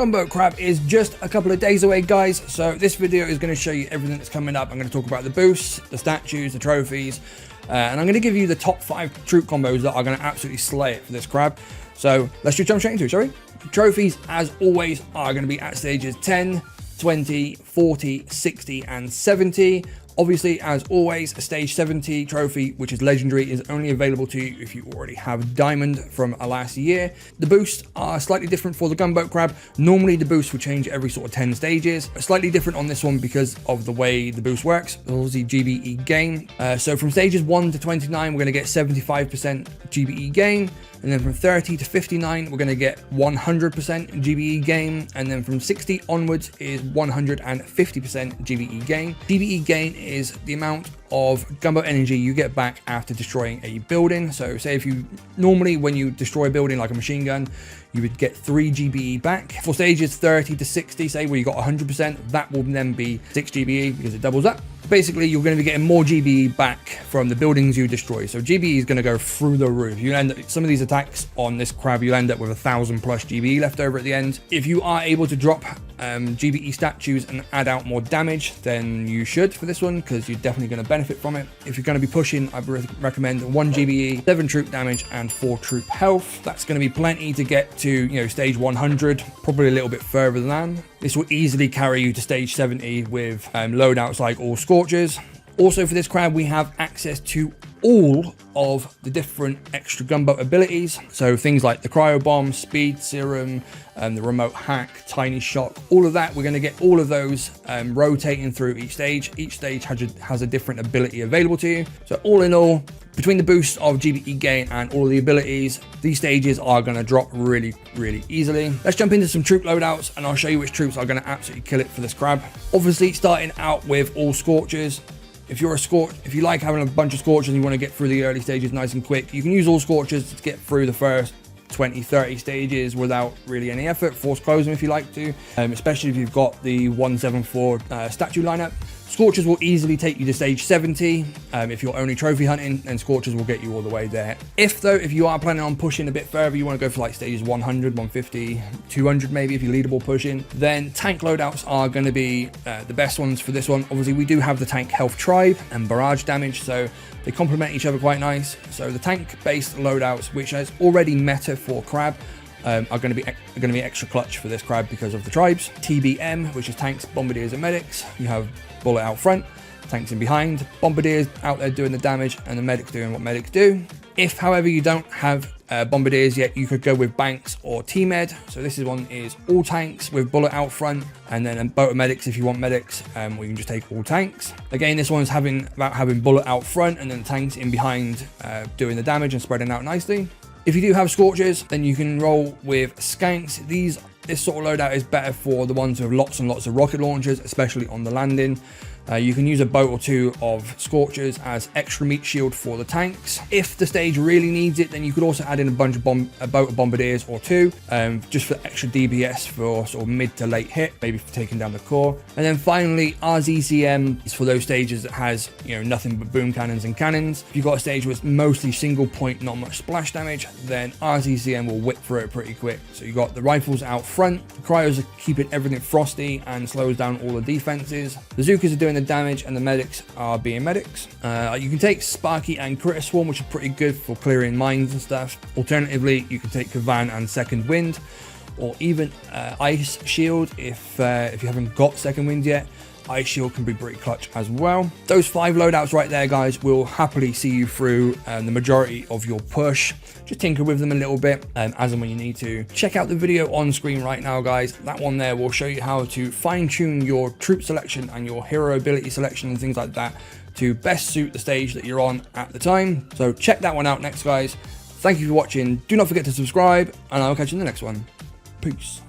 Gunboat Crab is just a couple of days away, guys, so this video is going to show you everything that's coming up. I'm going to talk about the boosts, the statues, the trophies, and I'm going to give you the top 5 troop combos that are going to absolutely slay it for this crab. So let's just jump straight into it, shall we? Trophies, as always, are going to be at stages 10, 20, 40, 60, and 70. Obviously, as always, a stage 70 trophy, which is legendary, is only available to you if you already have diamond from last year. The boosts are slightly different for the Gunboat Crab. Normally, the boost will change every sort of 10 stages. Slightly different on this one because of the way the boost works. Obviously, GBE gain. So from stages 1 to 29, we're going to get 75% GBE gain. And then from 30 to 59, we're going to get 100% GBE gain. And then from 60 onwards is 150% GBE gain. GBE gain is the amount of gunboat energy you get back after destroying a building. So say if you normally, when you destroy a building like a machine gun, you would get 3 GBE back. For stages 30 to 60, say where you got 100%, that will then be 6 GBE because it doubles up. Basically, you're going to be getting more GBE back from the buildings you destroy. So GBE is going to go through the roof. You end up, some of these attacks on this crab, you end up with 1,000 plus GBE left over at the end. If you are able to drop GBE statues and add out more damage, then you should for this one, because you're definitely going to benefit from it. If you're going to be pushing, I recommend 1 GBE, 7 troop damage, and 4 troop health. That's going to be plenty to get to, you know, stage 100, probably a little bit further than. This will easily carry you to stage 70 with loadouts like all scorchers. Also for this crab, we have access to all of the different extra gunboat abilities. So things like the cryo bomb, speed serum, the remote hack, tiny shock, all of that. We're going to get all of those rotating through each stage. Each stage has a different ability available to you. So all in all, between the boost of GBE gain and all of the abilities, these stages are going to drop really, really easily. Let's jump into some troop loadouts and I'll show you which troops are going to absolutely kill it for this crab. Obviously, starting out with all scorchers. If you're a scorch, if you like having a bunch of scorchers and you want to get through the early stages nice and quick, you can use all scorchers to get through the first 20, 30 stages without really any effort. Force close them if you like to, especially if you've got the 174 statue lineup. Scorchers will easily take you to stage 70. If you're only trophy hunting, then Scorchers will get you all the way there. If you are planning on pushing a bit further, you want to go for like stages 100, 150, 200 maybe if you're leaderboard pushing, then tank loadouts are going to be the best ones for this one. Obviously, we do have the tank health tribe and barrage damage, so they complement each other quite nice. So the tank-based loadouts, which is already meta for crab, are going to be extra clutch for this crab because of the tribes. TBM, which is tanks, bombardiers, and medics. You have bullet out front, tanks in behind, bombardiers out there doing the damage, and the medics doing what medics do. If, however, you don't have bombardiers yet, you could go with banks or T-Med. So this one is all tanks with bullet out front, and then a boat of medics if you want medics, we can just take all tanks. Again, this one's about having bullet out front and then tanks in behind doing the damage and spreading out nicely. If you do have scorchers, then you can roll with skanks. This sort of loadout is better for the ones with lots and lots of rocket launchers, especially on the landing. You can use a boat or 2 of scorchers as extra meat shield for the tanks. If the stage really needs it, then you could also add in a boat of bombardiers or 2, just for extra DPS for sort of mid to late hit, maybe for taking down the core. And then finally, RZCM is for those stages that has, you know, nothing but boom cannons and cannons. If you've got a stage with mostly single point, not much splash damage, then RZCM will whip through it pretty quick. So you got the rifles out front, the cryos are keeping everything frosty and slows down all the defenses. The Zookas are doing the damage and the medics are being medics. You can take Sparky and Critter Swarm, which are pretty good for clearing mines and stuff. Alternatively, you can take Kavan and Second Wind, or even Ice Shield if you haven't got Second Wind yet. Ice Shield can be pretty clutch as well. Those 5 loadouts right there, guys, will happily see you through the majority of your push. Just tinker with them a little bit as and when you need to. Check out the video on screen right now, guys. That one there will show you how to fine-tune your troop selection and your hero ability selection and things like that to best suit the stage that you're on at the time. So check that one out next, guys. Thank you for watching. Do not forget to subscribe, and I'll catch you in the next one. Peace.